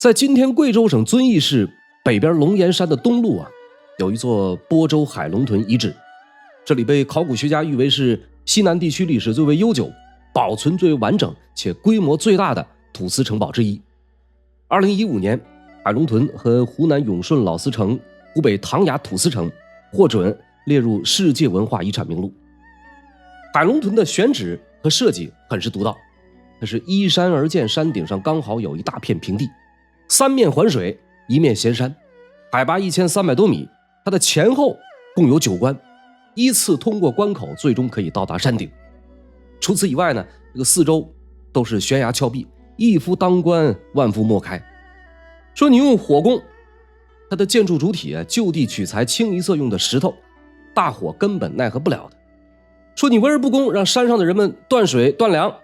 在今天贵州省遵义市北边龙岩山的东麓有一座播州海龙屯遗址，这里被考古学家誉为是西南地区历史最为悠久、保存最为完整且规模最大的土司城堡之一。2015年，海龙屯和湖南永顺老司城、湖北唐崖土司城获准列入世界文化遗产名录。海龙屯的选址和设计很是独到，它是依山而建，山顶上刚好有一大片平地，三面环水，一面衔山，海拔1300多米，它的前后共有9关，依次通过关口，最终可以到达山顶。除此以外呢，这个四周都是悬崖峭壁，一夫当关，万夫莫开。说你用火攻，它的建筑主体就地取材清一色用的石头，大火根本奈何不了的。说你围而不攻，让山上的人们断水断粮，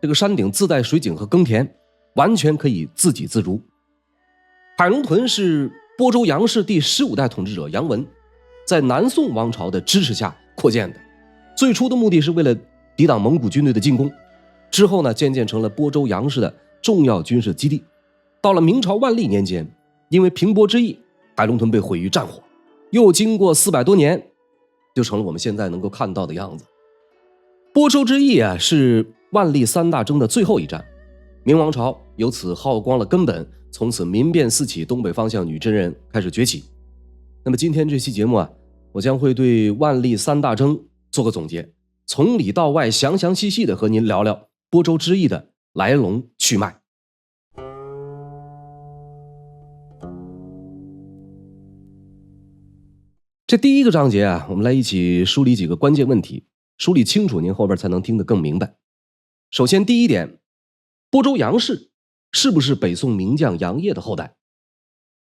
这个山顶自带水井和耕田，完全可以自给自足。海龙屯是播州杨氏第15代统治者杨文在南宋王朝的支持下扩建的，最初的目的是为了抵挡蒙古军队的进攻，之后呢，渐渐成了播州杨氏的重要军事基地。到了明朝万历年间，因为平波之役，海龙屯被毁于战火，又经过400多年，就成了我们现在能够看到的样子。播州之役是万历3大征的最后一战，明王朝由此耗光了根本，从此民变四起，东北方向女真人开始崛起。那么今天这期节目我将会对万历3大征做个总结，从里到外详详细细的和您聊聊播州之役的来龙去脉。这第一个章节我们来一起梳理几个关键问题，梳理清楚您后边才能听得更明白。首先第一点，播州杨氏是不是北宋名将杨业的后代？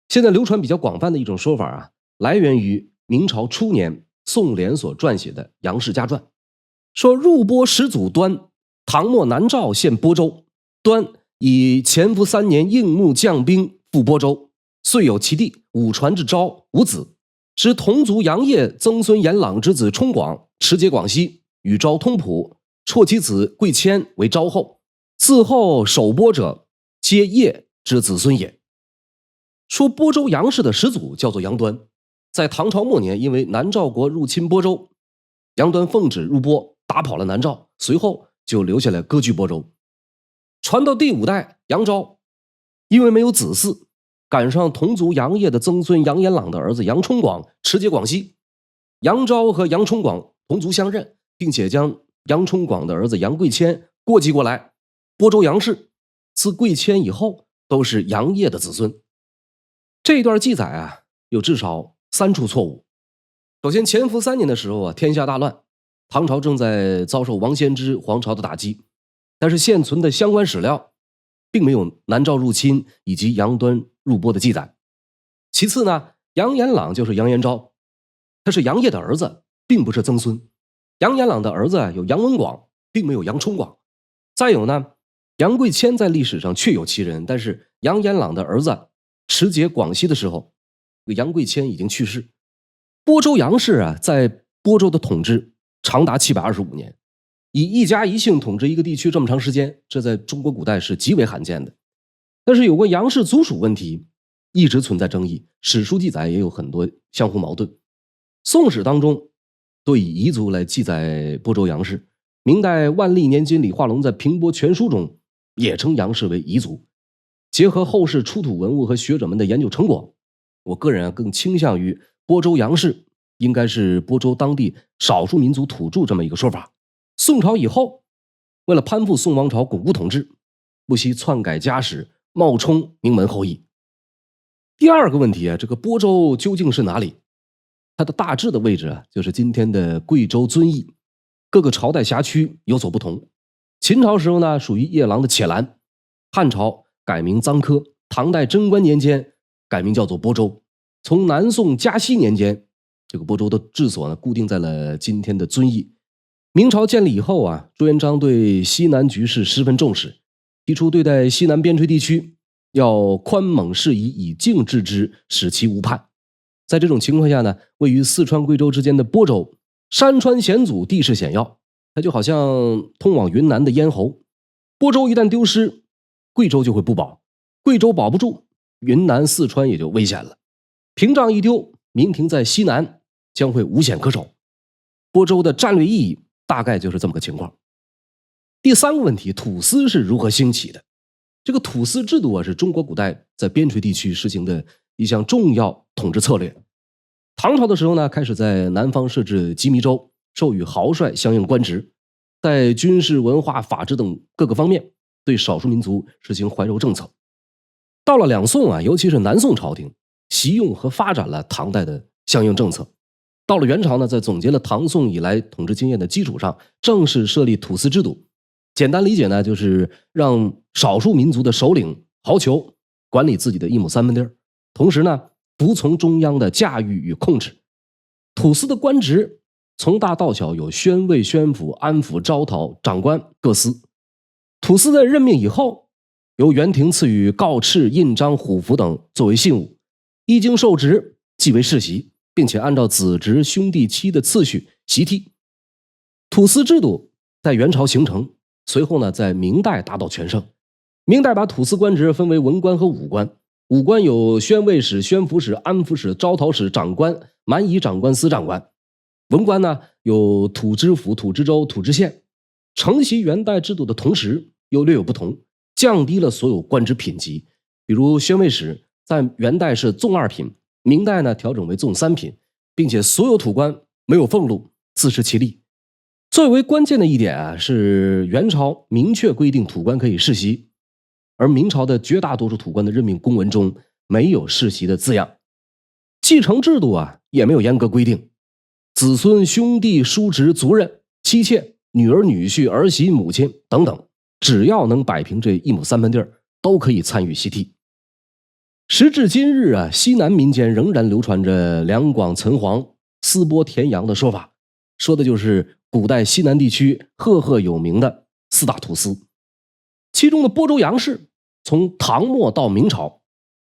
现在流传比较广泛的一种说法来源于明朝初年宋濂所撰写的《杨氏家传》，说入播始祖端，唐末南诏献播州，端以乾伏3年应募将兵赴播州，遂有其弟武传之昭无子，知同族杨业曾孙延朗之子冲广持节广西，与昭通谱，辍其子贵谦为昭后，嗣后守播者皆业之子孙也。说播州杨氏的始祖叫做杨端，在唐朝末年因为南诏国入侵播州，杨端奉旨入播，打跑了南诏，随后就留下来割据播州。传到第5代杨昭，因为没有子嗣，赶上同族杨业的曾孙杨延朗的儿子杨冲广持节广西，杨昭和杨冲广同族相认，并且将杨冲广的儿子杨贵谦过继过来，播州杨氏自贵谦以后都是杨业的子孙。这一段记载有至少3处错误。首先，乾伏3年的时候天下大乱，唐朝正在遭受王仙芝皇朝的打击，但是现存的相关史料并没有南诏入侵以及杨端入播的记载。其次呢，杨延朗就是杨延昭，他是杨业的儿子，并不是曾孙。杨延朗的儿子有杨文广，并没有杨冲广。再有呢，杨贵谦在历史上确有其人，但是杨延朗的儿子持节广西的时候，杨贵谦已经去世。播州杨氏在播州的统治长达725年，以一家一姓统治一个地区这么长时间，这在中国古代是极为罕见的。但是有关杨氏族属问题一直存在争议，史书记载也有很多相互矛盾。宋史当中都以彝族来记载播州杨氏，明代万历年间李化龙在《平播全书》中也称杨氏为彝族。结合后世出土文物和学者们的研究成果，我个人更倾向于播州杨氏应该是播州当地少数民族土著这么一个说法。宋朝以后，为了攀附宋王朝巩固统治，不惜篡改家史，冒充名门后裔。第二个问题这个播州究竟是哪里？它的大致的位置就是今天的贵州遵义，各个朝代辖区有所不同。秦朝时候呢，属于夜郎的且兰，汉朝改名臧科，唐代贞观年间改名叫做播州，从南宋嘉熙年间，这个播州的治所固定在了今天的遵义。明朝建立以后朱元璋对西南局势十分重视，提出对待西南边陲地区要宽猛适宜，以静制之，使其无叛。在这种情况下呢，位于四川贵州之间的播州山川险阻，地势险要，它就好像通往云南的咽喉，播州一旦丢失，贵州就会不保。贵州保不住，云南、四川也就危险了。屏障一丢，明廷在西南将会无险可守。播州的战略意义大概就是这么个情况。第三个问题，土司是如何兴起的？这个土司制度啊，是中国古代在边陲地区实行的一项重要统治策略。唐朝的时候呢，开始在南方设置羁縻州，授予豪帅相应官职，在军事、文化、法治等各个方面对少数民族实行怀柔政策。到了两宋啊，尤其是南宋朝廷，习用和发展了唐代的相应政策。到了元朝呢，在总结了唐宋以来统治经验的基础上，正式设立土司制度。简单理解呢，就是让少数民族的首领豪酋管理自己的一亩三分地，同时呢，服从中央的驾驭与控制。土司的官职从大到小有宣慰、宣抚、安抚、招讨、长官各司。土司的任命以后，由元廷赐予告敕、印章、虎符等作为信物，一经受职即为世袭，并且按照子侄、兄弟、妻的次序袭剔。土司制度在元朝形成，随后呢，在明代达到全盛。明代把土司官职分为文官和武官，武官有宣慰使、宣抚使、安抚使、招讨使、长官、蛮夷长官、司长官。文官呢，有土知府、土知州、土知县。承袭元代制度的同时，又略有不同，降低了所有官职品级。比如宣慰使在元代是纵2品，明代呢调整为纵3品，并且所有土官没有俸禄，自食其力。最为关键的一点啊，是元朝明确规定土官可以世袭，而明朝的绝大多数土官的任命公文中没有世袭的字样。继承制度啊，也没有严格规定，子孙、兄弟、叔侄、族人、妻妾、女儿、女婿、儿媳、母亲等等，只要能摆平这一亩三分地儿，都可以参与袭剔。时至今日啊，西南民间仍然流传着两广岑黄、丝剥田阳的说法，说的就是古代西南地区赫赫有名的4大土司。其中的播州杨氏从唐末到明朝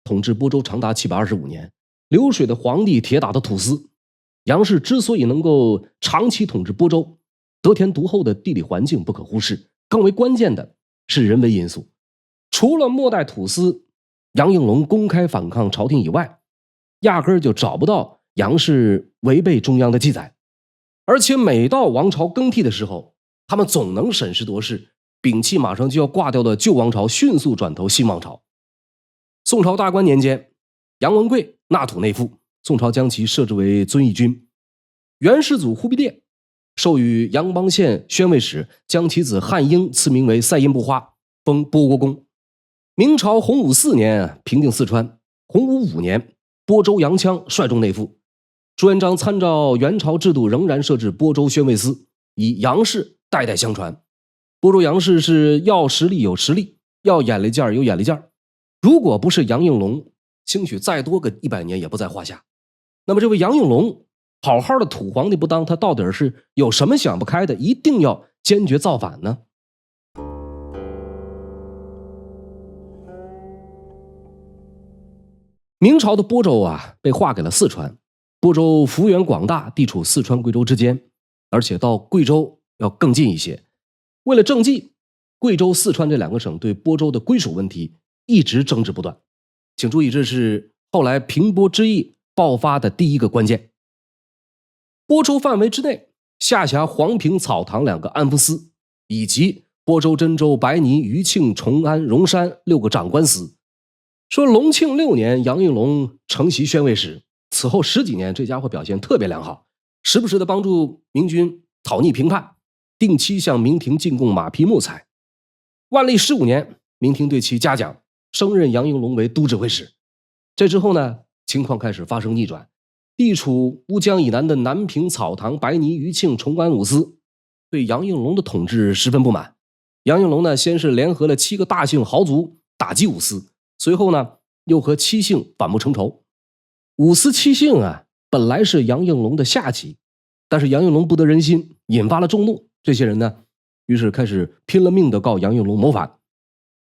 统治播州长达725年，流水的皇帝，铁打的土司。杨氏之所以能够长期统治播州，得天独厚的地理环境不可忽视，更为关键的是人为因素。除了末代土司杨应龙公开反抗朝廷以外，压根儿就找不到杨氏违背中央的记载。而且每到王朝更替的时候，他们总能审时度势，摒弃马上就要挂掉的旧王朝，迅速转投新王朝。宋朝大观年间，杨文贵纳土内附，宋朝将其设置为遵义军。元世祖忽必烈授予杨邦县宣慰使，将其子汉英赐名为赛阴不花，封波国公。明朝洪武4年平定四川，洪武5年播州杨羌率众内附。朱元璋参照元朝制度，仍然设置播州宣慰司，以杨氏代代相传。播州杨氏是要实力有实力，要眼力劲儿有眼力劲儿。如果不是杨应龙，兴许再多个100年也不在话下。那么这位杨应龙好好的土皇帝不当，他到底是有什么想不开的，一定要坚决造反呢？明朝的播州啊，被划给了四川。播州幅员广大，地处四川、贵州之间，而且到贵州要更近一些。为了政绩，贵州、四川这2个省对播州的归属问题一直争执不断。请注意，这是后来平播之役爆发的第一个关键。播州范围之内下辖黄平、草堂2个安抚司，以及播州、真州、白泥、余庆、崇安、荣山6个长官司。说隆庆6年，杨应龙承袭宣慰使，此后10几年，这家伙表现特别良好，时不时的帮助明军讨逆平叛，定期向明廷进贡马匹木材。万历15年，明廷对其嘉奖，升任杨应龙为都指挥使。这之后呢，情况开始发生逆转。地处乌江以南的南平、草堂、白泥、余庆、崇安5司对杨应龙的统治十分不满。杨应龙呢，先是联合了7个大姓豪族打击5司，随后呢，又和7姓反目成仇。5司7姓啊，本来是杨应龙的下级，但是杨应龙不得人心，引发了众怒。这些人呢，于是开始拼了命的告杨应龙谋反，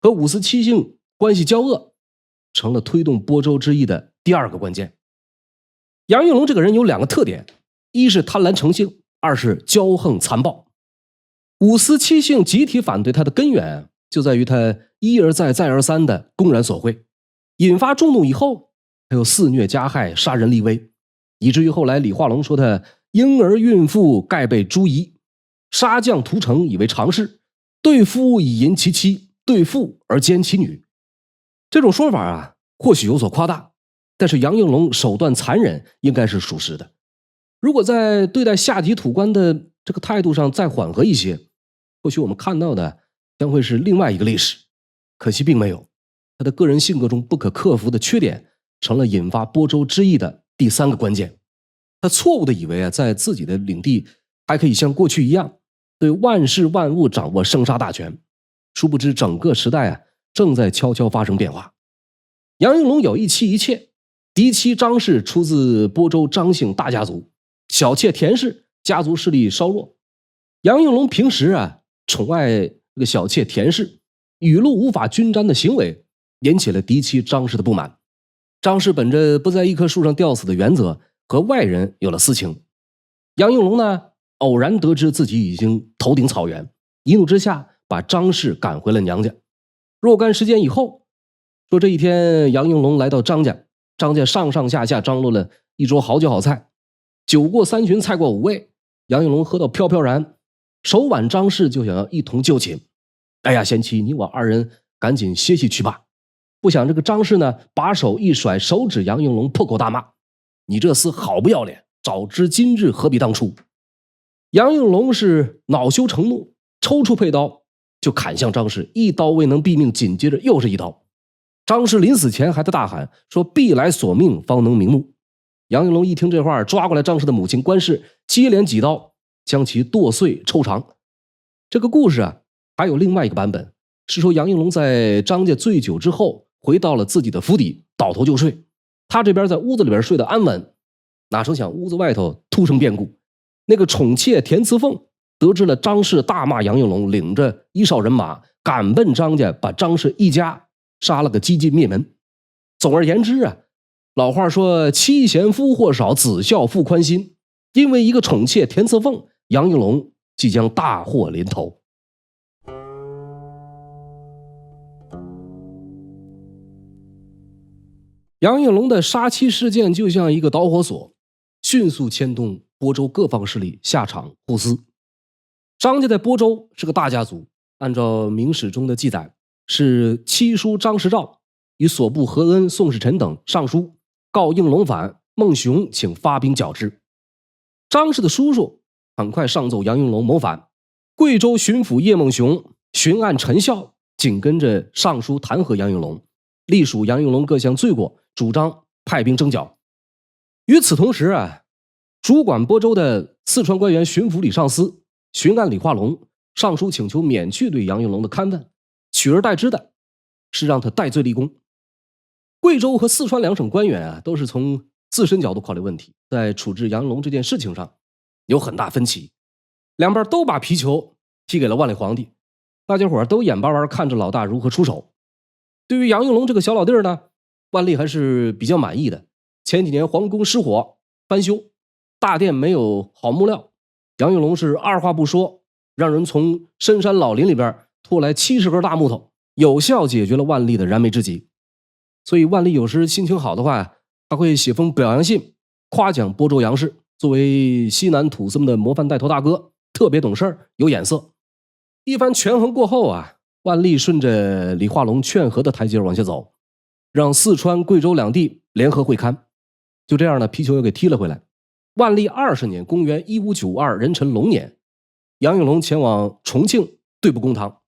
和5司7姓关系交恶，成了推动播州之役的第2个关键。杨应龙这个人有2个特点，一是贪婪成性，二是骄横残暴。5司7姓集体反对他的根源就在于他一而再再而三的公然索贿，引发众怒以后，他又肆虐加害，杀人立威，以至于后来李化龙说他婴儿孕妇盖被诛夷，杀将屠城以为常事，对夫以淫其妻，对妇而奸其女。这种说法啊，或许有所夸大，但是杨应龙手段残忍应该是属实的。如果在对待下级土官的这个态度上再缓和一些，或许我们看到的将会是另外一个历史。可惜并没有，他的个人性格中不可克服的缺点成了引发播州之役的第三个关键。他错误的以为在自己的领地还可以像过去一样对万事万物掌握生杀大权，殊不知整个时代正在悄悄发生变化。杨应龙有一妻一妾，嫡妻张氏出自播州张姓大家族，小妾田氏家族势力稍弱。杨应龙平时宠爱这个小妾田氏，雨露无法均沾的行为引起了嫡妻张氏的不满。张氏本着不在一棵树上吊死的原则，和外人有了私情。杨应龙呢，偶然得知自己已经头顶草原，一怒之下把张氏赶回了娘家。若干时间以后，说这一天杨应龙来到张家，张家上上下下张罗了一桌好酒好菜，酒过三巡菜过五味，杨应龙喝到飘飘然，手挽张氏就想要一同就寝。哎呀，贤妻，你我二人赶紧歇息去吧。不想这个张氏呢，把手一甩，手指杨应龙，破口大骂：你这厮好不要脸，早知今日何必当初。杨应龙是恼羞成怒，抽出佩刀就砍向张氏，一刀未能毙命，紧接着又是一刀。张氏临死前还在大喊说必来索命方能瞑目。杨应龙一听这话，抓过来张氏的母亲关氏，接连几刀将其剁碎抽肠。这个故事还有另外一个版本，是说杨应龙在张家醉酒之后回到了自己的府邸，倒头就睡。他这边在屋子里边睡得安稳，哪成想屋子外头突生变故。那个宠妾田慈凤得知了张氏大骂杨应龙，领着一哨人马赶奔张家，把张氏一家杀了个几近灭门。总而言之老话说妻贤夫祸少，子孝父宽心。因为一个宠妾田慈凤，杨应龙即将大祸临头。杨应龙的杀妻事件就像一个导火索，迅速牵动播州各方势力下场互撕。张家在播州是个大家族，按照明史中的记载，是七叔张时照与所部何恩、宋世臣等上书告应龙反，孟雄请发兵剿之。张氏的叔叔很快上奏杨应龙谋反，贵州巡抚叶孟雄、巡按陈孝紧跟着上书弹劾杨应龙，隶属杨应龙各项罪过，主张派兵征剿。与此同时主管播州的四川官员巡抚李尚思、巡按李化龙上书请求免去对杨应龙的勘问，取而代之的是让他戴罪立功。贵州和四川两省官员都是从自身角度考虑问题，在处置杨应龙这件事情上有很大分歧，两边都把皮球踢给了万历皇帝，大家伙都眼巴巴看着老大如何出手。对于杨应龙这个小老弟呢，万历还是比较满意的。前几年皇宫失火翻修，大殿没有好木料，杨应龙是二话不说，让人从深山老林里边拖来70根大木头，有效解决了万历的燃眉之急。所以万历有时心情好的话，他会写封表扬信，夸奖播州杨氏作为西南土司们的模范带头大哥，特别懂事，有眼色。一番权衡过后万历顺着李化龙劝和的台阶往下走，让四川、贵州两地联合会勘。就这样呢，皮球又给踢了回来。万历20年，公元1592壬辰龙年，杨应龙前往重庆对簿公堂，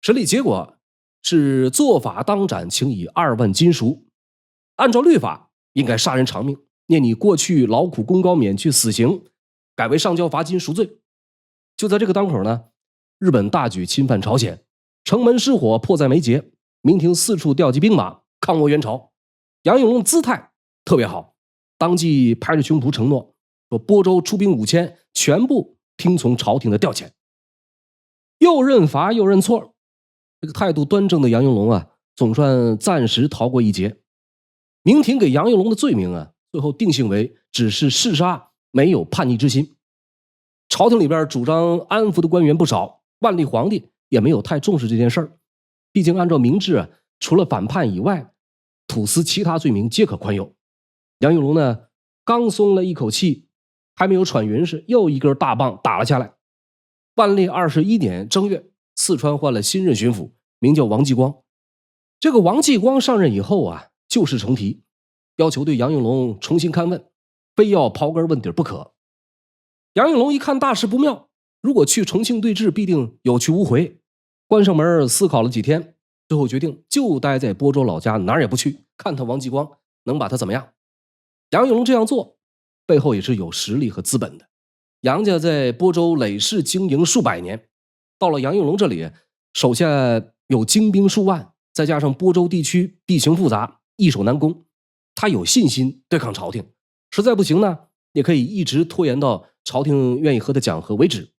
审理结果是做法当斩，请以2万金赎。按照律法应该杀人偿命，念你过去劳苦功高，免去死刑，改为上交罚金赎罪。就在这个当口呢，日本大举侵犯朝鲜，城门失火，迫在眉睫，明廷四处调集兵马抗倭援朝。杨应龙姿态特别好，当即拍着胸脯承诺说播州出兵5000，全部听从朝廷的调遣。又认罚又认错，这个态度端正的杨应龙总算暂时逃过一劫。明廷给杨应龙的罪名最后定性为只是弑杀，没有叛逆之心。朝廷里边主张安抚的官员不少，万历皇帝也没有太重视这件事儿。毕竟按照明制啊，除了反叛以外，土司其他罪名皆可宽宥。杨应龙呢，刚松了一口气，还没有喘匀实，又一根大棒打了下来。万历21年正月，四川换了新任巡抚，名叫王继光。这个王继光上任以后啊，旧事重提，要求对杨应龙重新勘问，非要刨根问底不可。杨应龙一看大事不妙，如果去重庆对峙，必定有去无回。关上门思考了几天，最后决定就待在播州老家，哪儿也不去，看他王继光能把他怎么样。杨应龙这样做背后也是有实力和资本的。杨家在播州累世经营数百年，到了杨应龙这里，手下有精兵数万，再加上播州地区地形复杂，易守难攻，他有信心对抗朝廷。实在不行呢，也可以一直拖延到朝廷愿意和他讲和为止。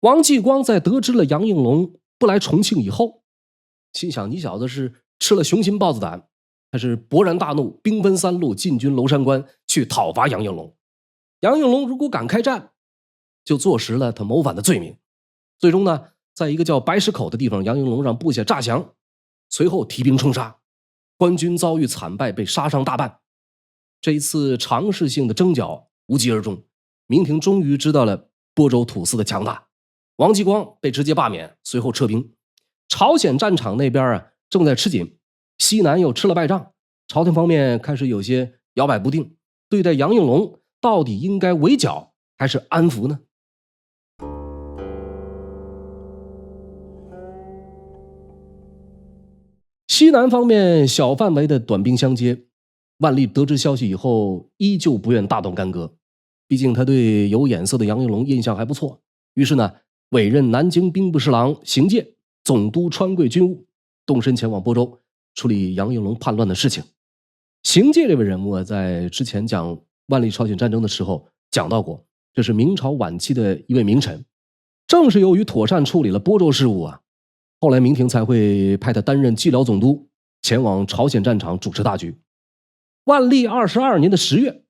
王继光在得知了杨应龙不来重庆以后，心想你小子是吃了雄心豹子胆，他是勃然大怒，兵分三路进军娄山关去讨伐杨应龙。杨应龙如果敢开战，就坐实了他谋反的罪名。最终呢，在一个叫白石口的地方，杨应龙让部下诈降，随后提兵冲杀，官军遭遇惨败，被杀伤大半。这一次尝试性的征剿无疾而终，明廷终于知道了播州土司的强大。王继光被直接罢免，随后撤兵。朝鲜战场那边啊正在吃紧，西南又吃了败仗，朝廷方面开始有些摇摆不定，对待杨应龙到底应该围剿还是安抚呢？西南方面小范围的短兵相接，万历得知消息以后依旧不愿大动干戈，毕竟他对有眼色的杨应龙印象还不错，于是呢委任南京兵部侍郎邢介总督川贵军务，动身前往播州处理杨应龙叛乱的事情。邢介这位人物啊，在之前讲万历朝鲜战争的时候讲到过，这是明朝晚期的一位名臣。正是由于妥善处理了播州事务啊，后来明廷才会派他担任蓟辽总督，前往朝鲜战场主持大局。万历22年的10月，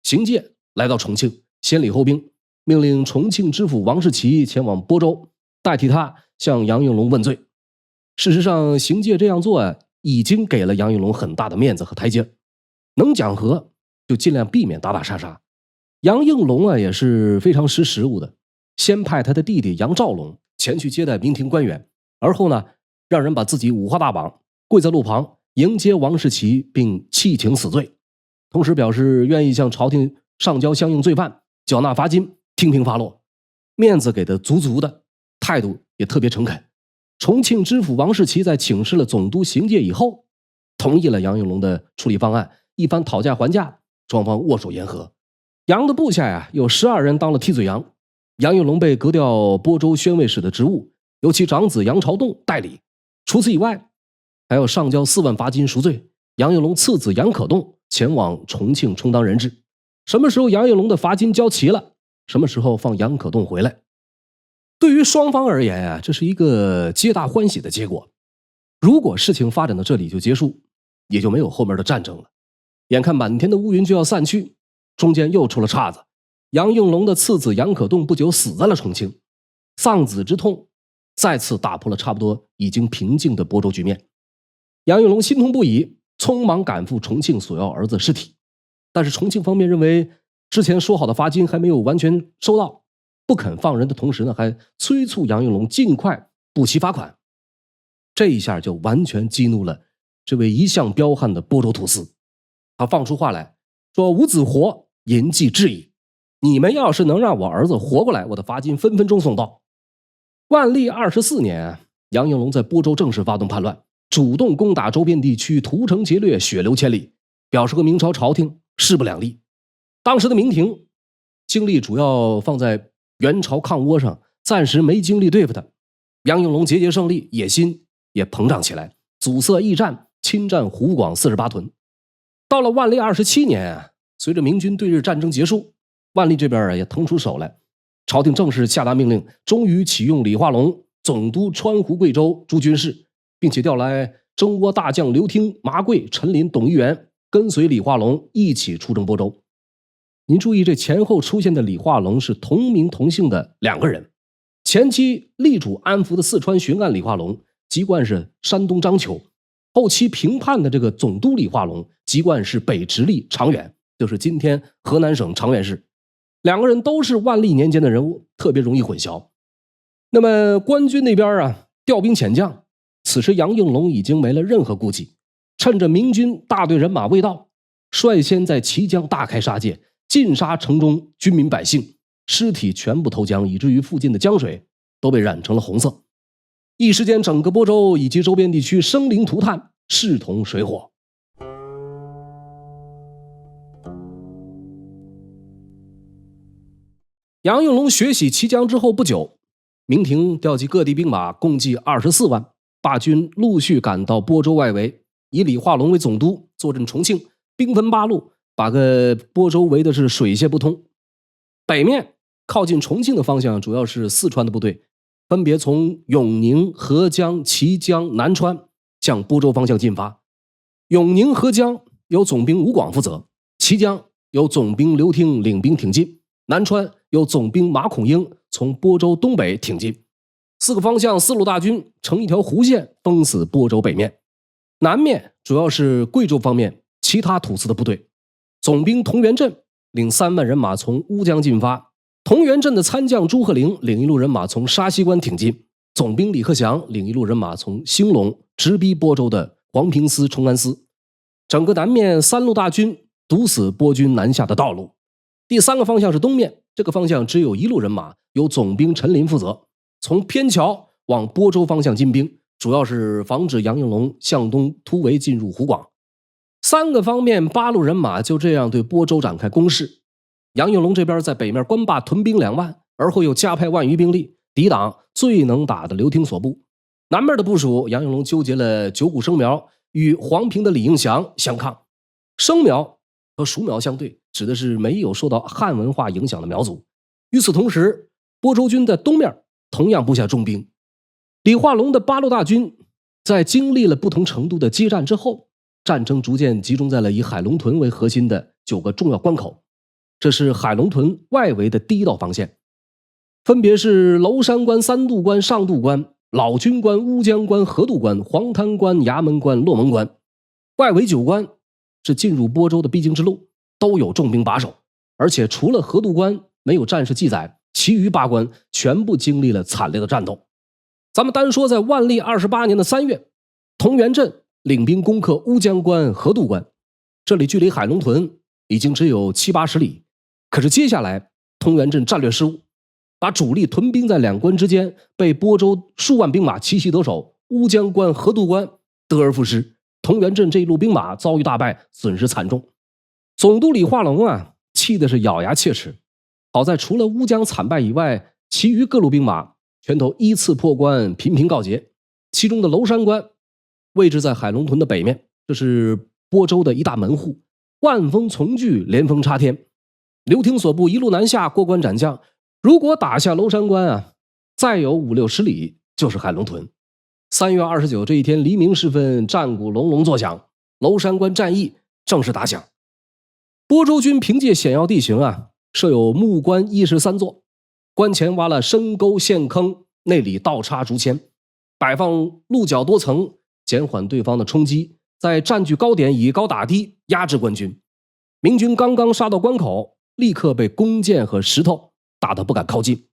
邢介来到重庆，先礼后兵，命令重庆知府王世奇前往播州，代替他向杨应龙问罪。事实上，邢介这样做啊，已经给了杨应龙很大的面子和台阶，能讲和就尽量避免打打杀杀。杨应龙啊也是非常识时务的，先派他的弟弟杨兆龙前去接待明廷官员，而后呢，让人把自己五花大绑，跪在路旁迎接王世奇，并弃请死罪，同时表示愿意向朝廷上交相应罪犯，缴纳罚金，听凭发落，面子给的足足的，态度也特别诚恳。重庆知府王世奇在请示了总督邢介以后，同意了杨应龙的处理方案，一番讨价还价，双方握手言和。杨的部下呀，有12人当了替罪羊，杨应龙被革掉播州宣慰使的职务，由其长子杨朝栋代理。除此以外，还要上交4万罚金赎罪。杨应龙次子杨可栋前往重庆充当人质。什么时候杨应龙的罚金交齐了，什么时候放杨可栋回来。对于双方而言啊，这是一个皆大欢喜的结果。如果事情发展到这里就结束，也就没有后面的战争了。眼看满天的乌云就要散去，中间又出了岔子。杨应龙的次子杨可栋不久死在了重庆，丧子之痛再次打破了差不多已经平静的播州局面。杨应龙心痛不已，匆忙赶赴重庆索要儿子尸体。但是重庆方面认为之前说好的罚金还没有完全收到，不肯放人的同时呢，还催促杨应龙尽快补齐罚款。这一下就完全激怒了这位一向彪悍的播州土司，他放出话来说：“吾子活，言既至矣。你们要是能让我儿子活过来，我的罚金分分钟送到。”万历24年，杨应龙在播州正式发动叛乱，主动攻打周边地区，屠城劫掠，血流千里，表示和明朝朝廷势不两立。当时的明廷精力主要放在元朝抗倭上，暂时没精力对付他。杨应龙节节胜利，野心也膨胀起来，阻塞驿站，侵占湖广48屯。到了万历27年，随着明军对日战争结束，万历这边也腾出手来，朝廷正式下达命令，终于启用李化龙总督川湖贵州诸军事，并且调来征倭大将刘听、麻贵、陈林、董一元跟随李化龙一起出征播州。您注意，这前后出现的李化龙是同名同姓的2个人。前期力主安抚的四川巡按李化龙，籍贯是山东章丘。后期平叛的这个总督李化龙籍贯是北直隶长垣，就是今天河南省长垣市。两个人都是万历年间的人物，特别容易混淆。那么官军那边啊，调兵遣将，此时杨应龙已经没了任何顾忌，趁着明军大队人马未到，率先在綦江大开杀戒，尽杀城中军民百姓，尸体全部投江，以至于附近的江水都被染成了红色。一时间，整个播州以及周边地区生灵涂炭，势同水火。杨应龙血洗綦江之后不久，明廷调集各地兵马共计24万，大军陆续赶到播州外围，以李化龙为总督，坐镇重庆，兵分八路，把个播州围的是水泄不通。北面靠近重庆的方向主要是四川的部队，分别从永宁、合江、綦江、南川向播州方向进发。永宁、合江由总兵吴广负责，綦江由总兵刘听领兵挺进，南川由总兵马孔英从播州东北挺进。四个方向四路大军成一条弧线，封死播州北面。南面主要是贵州方面其他土司的部队，总兵童元振领3万人马从乌江进发，童元振的参将朱鹤龄领一路人马从沙溪关挺进，总兵李克祥领一路人马从兴隆直逼播州的黄平司、崇安司。整个南面3路大军堵死波军南下的道路。第3个方向是东面，这个方向只有1路人马，由总兵陈林负责，从偏桥往播州方向进兵，主要是防止杨应龙向东突围进入湖广。3个方面8路人马就这样对播州展开攻势。杨应龙这边在北面关坝屯兵2万，而后又加派万余兵力抵挡最能打的刘听所部。南面的部署，杨应龙纠结了九股生苗与黄平的李应祥相抗。生苗和熟苗相对，指的是没有受到汉文化影响的苗族。与此同时，播州军的东面同样布下重兵。李化龙的8路大军在经历了不同程度的激战之后，战争逐渐集中在了以海龙屯为核心的9个重要关口。这是海龙屯外围的第一道防线，分别是娄山关、三渡关、上渡关、老君关、乌江关、河渡关、黄滩关、衙门关、洛门关。外围9关是进入播州的必经之路，都有重兵把守，而且除了河渡关没有战事记载，其余8关全部经历了惨烈的战斗。咱们单说在万历28年的3月，童元振领兵攻克乌江关、河渡关，这里距离海龙屯已经只有70-80里。可是接下来童元振战略失误，把主力屯兵在2关之间，被播州数万兵马奇袭得手，乌江关、河渡关得而复失。童元振这一路兵马遭遇大败，损失惨重。总督李化龙啊，气的是咬牙切齿。好在除了乌江惨败以外，其余各路兵马全都依次破关，频频告捷。其中的娄山关位置在海龙屯的北面，这是播州的一大门户，万峰丛聚，连峰插天。刘听所部一路南下，过关斩将，如果打下娄山关啊，再有50-60里就是海龙屯。3月29这一天黎明时分，战鼓隆隆作响，娄山关战役正式打响。播州军凭借险要地形啊，设有木关13座，关前挖了深沟陷坑，内里倒插竹签，摆放鹿角多层，减缓对方的冲击，在占据高点以高打低，压制官军。明军刚刚杀到关口，立刻被弓箭和石头打得不敢靠近。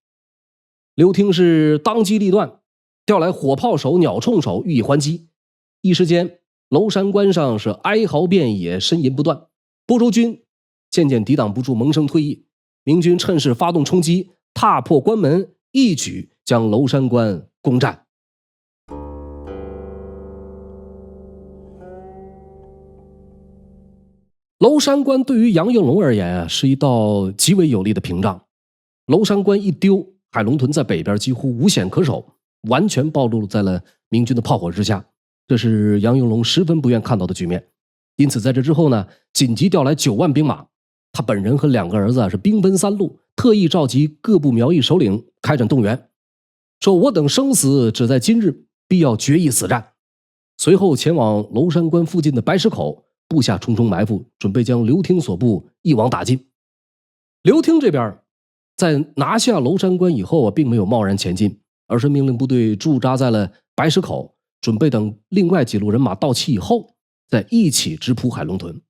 刘听是当机立断，调来火炮手、鸟铳手予以还击。一时间，娄山关上是哀嚎遍野，呻吟不断。播州军渐渐抵挡不住，萌生退役。明军趁势发动冲击，踏破关门，一举将娄山关攻占。娄山关对于杨应龙而言啊，是一道极为有力的屏障。娄山关一丢，海龙屯在北边几乎无险可守，完全暴露在了明军的炮火之下，这是杨应龙十分不愿看到的局面。因此在这之后呢，紧急调来9万兵马，他本人和2个儿子是兵分3路，特意召集各部苗裔首领开展动员，说我等生死只在今日，必要决一死战。随后前往娄山关附近的白石口布下重重埋伏，准备将刘听所部一网打尽。刘听这边在拿下娄山关以后啊，并没有贸然前进，而是命令部队驻扎在了白石口，准备等另外几路人马到齐以后，再一起直扑海龙屯。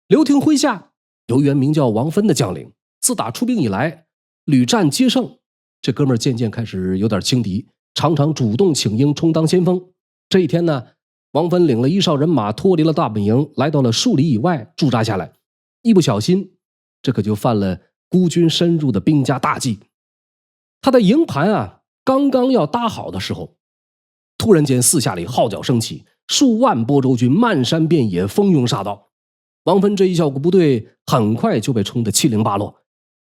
刘廷麾下有一员名叫王芬的将领，自打出兵以来，屡战皆胜。这哥们儿渐渐开始有点轻敌，常常主动请缨充当先锋。这一天呢，王芬领了一哨人马脱离了大本营，来到了数里以外驻扎下来。一不小心，这可就犯了孤军深入的兵家大忌。他的营盘刚刚要搭好的时候，突然间四下里号角升起，数万播州军漫山遍野蜂拥杀到。王芬这一小股部队很快就被冲得七零八落。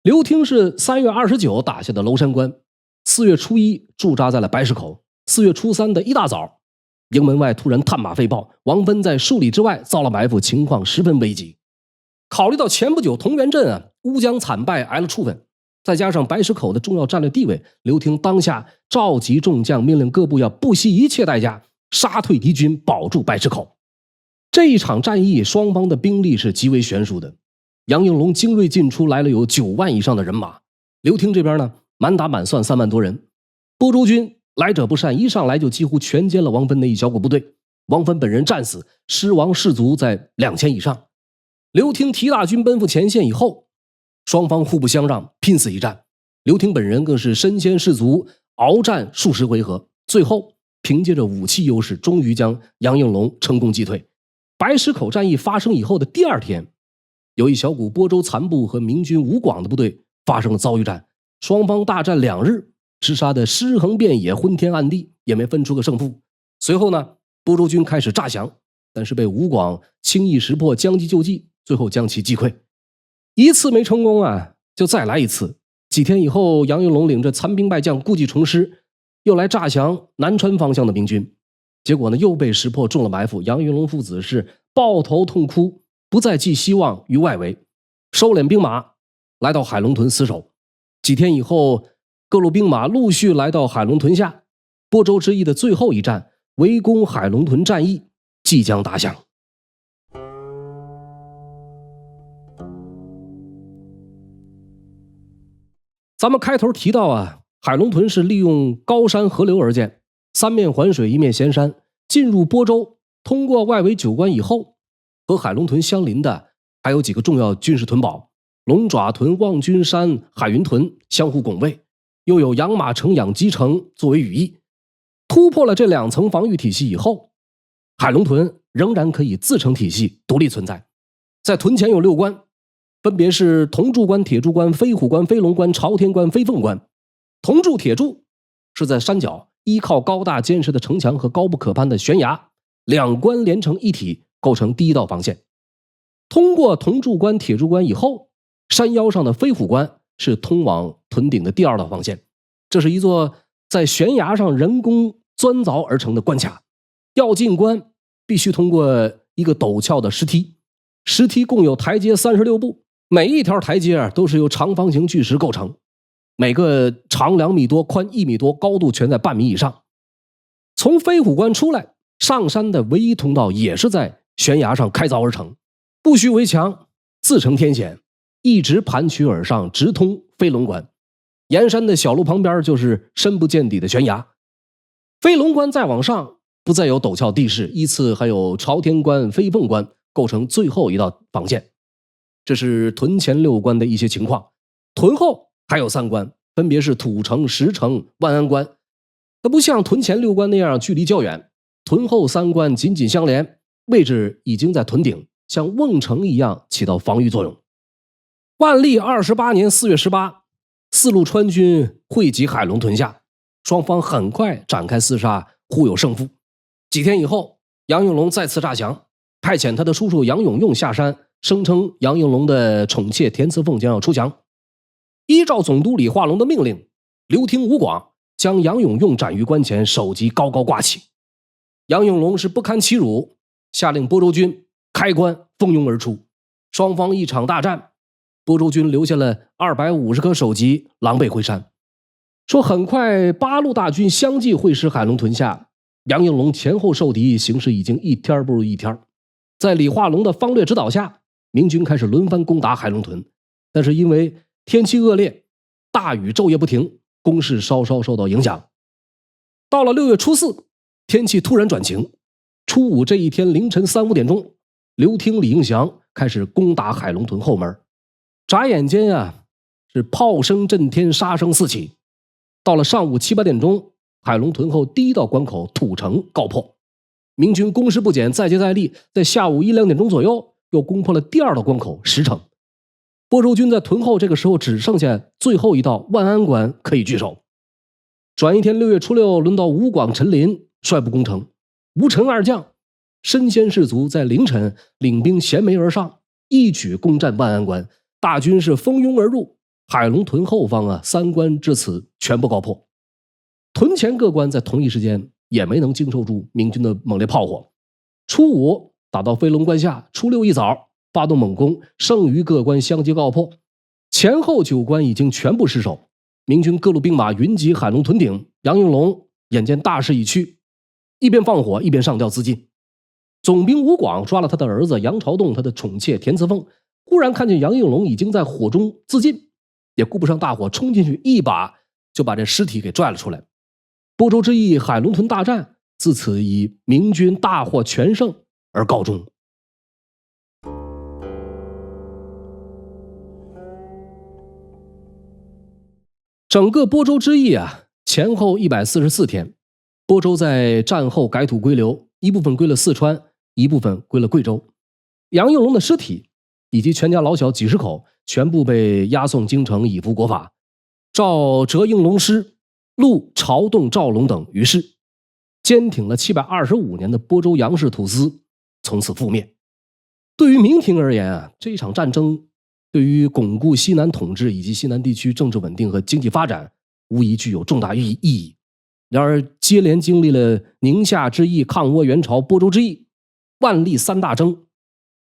刘廷是3月29打下的娄山关，4月初1驻扎在了白石口。4月初3的一大早，营门外突然探马飞报，王芬在数里之外遭了埋伏，情况十分危急。考虑到前不久同源镇乌江惨败挨了处分，再加上白石口的重要战略地位，刘廷当下召集众将，命令各部要不惜一切代价杀退敌军，保住白石口。这一场战役双方的兵力是极为悬殊的。杨应龙精锐进出，来了有9万以上的人马。刘廷这边呢，满打满算3万多人。播州军来者不善，一上来就几乎全歼了王芬的一小股部队。王芬本人战死，尸亡士卒在2000以上。刘廷提大军奔赴前线以后，双方互不相让，拼死一战。刘廷本人更是身先士卒，鏖战数十回合，最后凭借着武器优势，终于将杨应龙成功击退。白石口战役发生以后的第2天，有一小股播州残部和明军吴广的部队发生了遭遇战，双方大战2日，直杀的尸横遍野，昏天暗地，也没分出个胜负。随后呢，播州军开始诈降，但是被吴广轻易识破，将计就计，最后将其击溃。一次没成功就再来一次。几天以后，杨应龙领着残兵败将故技重施，又来诈降南川方向的明军。结果呢，又被识破，中了埋伏。杨应龙父子是抱头痛哭，不再寄希望于外围，收敛兵马，来到海龙屯死守。几天以后，各路兵马陆续来到海龙屯下，播州之役的最后一战——围攻海龙屯战役即将打响。咱们开头提到海龙屯是利用高山河流而建，3面环水，1面衔山。进入播州，通过外围9关以后，和海龙屯相邻的还有几个重要军事屯堡：龙爪屯、望军山、海云屯相互拱卫，又有养马城、养鸡城作为羽翼。突破了这2层防御体系以后，海龙屯仍然可以自成体系，独立存在。在屯前有6关，分别是铜柱关、铁柱关、飞虎关、飞龙关、朝天关、飞凤关。铜柱、铁柱是在山脚，依靠高大坚实的城墙和高不可攀的悬崖，2关连成一体，构成第1道防线。通过铜柱关、铁柱关以后，山腰上的飞虎关是通往屯顶的第2道防线。这是一座在悬崖上人工钻凿而成的关卡。要进关必须通过一个陡峭的石梯，石梯共有台阶36步，每一条台阶都是由长方形巨石构成，每个长2米多，宽1米多，高度全在半米以上。从飞虎关出来，上山的唯一通道也是在悬崖上开凿而成，不需围墙，自成天险，一直盘曲而上，直通飞龙关。沿山的小路旁边就是深不见底的悬崖。飞龙关再往上，不再有陡峭地势，依次还有朝天关、飞凤关，构成最后一道防线。这是屯前6关的一些情况。屯后还有3关，分别是土城、石城、万安关。它不像屯前6关那样距离较远，屯后3关紧紧相连，位置已经在屯顶，像瓮城一样起到防御作用。万历28年4月18，4路川军汇集海龙屯下，双方很快展开厮杀，互有胜负。几天以后，杨应龙再次诈降，派遣他的叔叔杨永用下山，声称杨应龙的宠妾田慈凤将要出降。依照总督李化龙的命令，刘廷、吴广将杨永用斩于关前，首级高高挂起。杨应龙是不堪其辱，下令播州军开关，蜂拥而出。双方一场大战，播州军留下了250颗首级，狼狈回山。说很快8路大军相继会师海龙屯下，杨应龙前后受敌，形势已经一天不如一天。在李化龙的方略指导下，明军开始轮番攻打海龙屯，但是因为天气恶劣，大雨昼夜不停，攻势稍稍受到影响。到了6月初4，天气突然转晴。初五这一天凌晨3、5点钟，刘听、李应祥开始攻打海龙屯后门。眨眼间啊，是炮声震天，杀声四起。到了上午7、8点钟，海龙屯后第一道关口土城告破。明军攻势不减，再接再厉，在下午1、2点钟左右，又攻破了第二道关口石城。播州军在屯后这个时候只剩下最后一道万安关可以据守。转一天6月初6，轮到吴广、陈林率部攻城。吴陈二将身先士卒，在凌晨领兵衔枚而上，一举攻占万安关。大军是蜂拥而入，海龙屯后方啊，3关至此全部告破。屯前各关在同一时间也没能经受住明军的猛烈炮火。初五打到飞龙关下，初六一早发动猛攻，剩余各关相继告破。前后9关已经全部失守。明军各路兵马云集海龙屯顶，杨应龙眼见大势已去，一边放火一边上吊自尽。总兵吴广抓了他的儿子杨朝栋，他的宠妾田慈凤，忽然看见杨应龙已经在火中自尽，也顾不上大火，冲进去一把就把这尸体给拽了出来。播州之役海龙屯大战自此以明军大获全胜而告终。整个播州之役啊，前后144天。播州在战后改土归流，一部分归了四川，一部分归了贵州。杨应龙的尸体以及全家老小几十口全部被押送京城以服国法。赵哲应龙师、陆朝栋、赵龙等于是坚挺了725年的播州杨氏土司从此覆灭。对于明廷而言啊，这一场战争对于巩固西南统治以及西南地区政治稳定和经济发展无疑具有重大意义。然而接连经历了宁夏之役、抗倭援朝、播州之役、万历3大征，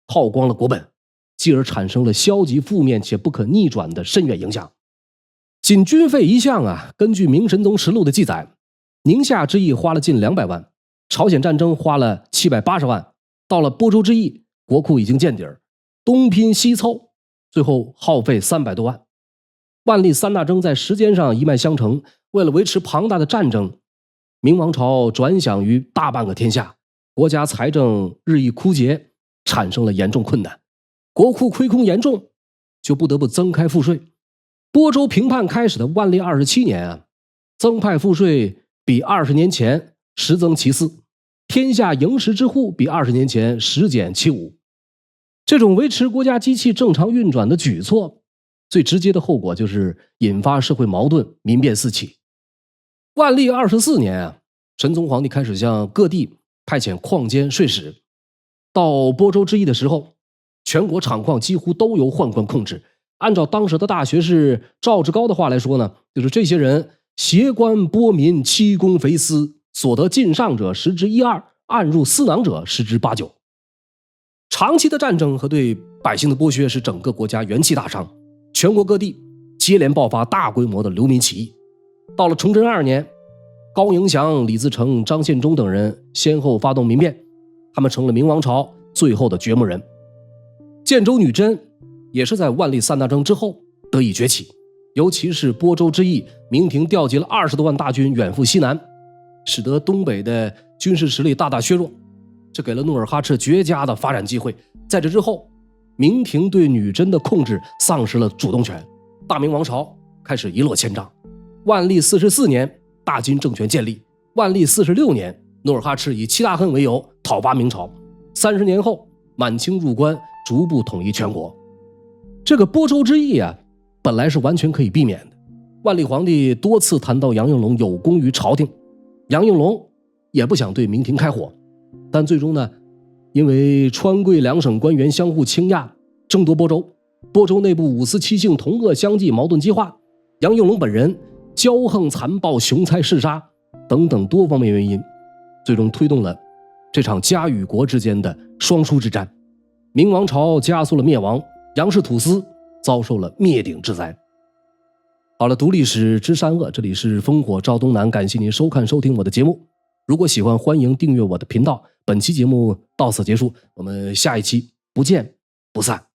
耗光了国本，继而产生了消极负面且不可逆转的深远影响。仅军费一项啊，根据《明神宗实录》的记载，宁夏之役花了近200万，朝鲜战争花了780万，到了播州之役，国库已经见底儿，东拼西凑，最后耗费300多万。万历3大征在时间上一脉相承，为了维持庞大的战争，明王朝转饷于大半个天下，国家财政日益枯竭，产生了严重困难，国库亏空严重，就不得不增开赋税。播州平叛开始的万历27年啊，增派赋税比20年前10增其4，天下营食之户比20年前10减其5。这种维持国家机器正常运转的举措，最直接的后果就是引发社会矛盾，民变四起。万历24年啊，神宗皇帝开始向各地派遣矿监税使。到播州之役的时候，全国厂矿几乎都由宦官控制。按照当时的大学士赵志高的话来说呢，就是这些人挟官剥民，欺公肥私，所得进上者10之1、2，暗入私囊者10之8、9。长期的战争和对百姓的剥削使整个国家元气大伤，全国各地接连爆发大规模的流民起义。到了崇祯2年，高迎祥、李自成、张献忠等人先后发动民变，他们成了明王朝最后的掘墓人。建州女真也是在万历3大征之后得以崛起，尤其是播州之役，明廷调集了20多万大军远赴西南，使得东北的军事实力大大削弱，这给了努尔哈赤绝佳的发展机会。在这之后，明廷对女真的控制丧失了主动权，大明王朝开始一落千丈。万历44年，大金政权建立。万历46年，努尔哈赤以七大恨为由讨伐明朝。30年后，满清入关，逐步统一全国。这个播州之役啊，本来是完全可以避免的。万历皇帝多次谈到杨应龙有功于朝廷，杨应龙也不想对明廷开火，但最终呢，因为川贵两省官员相互倾轧，争夺播州，播州内部五司七姓同恶相济，矛盾激化，杨应龙本人骄横残暴、雄才嗜杀等等多方面原因，最终推动了这场家与国之间的双输之战。明王朝加速了灭亡，杨氏土司遭受了灭顶之灾。好了，读历史知善恶，这里是烽火照东南，感谢您收看收听我的节目。如果喜欢，欢迎订阅我的频道。本期节目到此结束，我们下一期不见不散。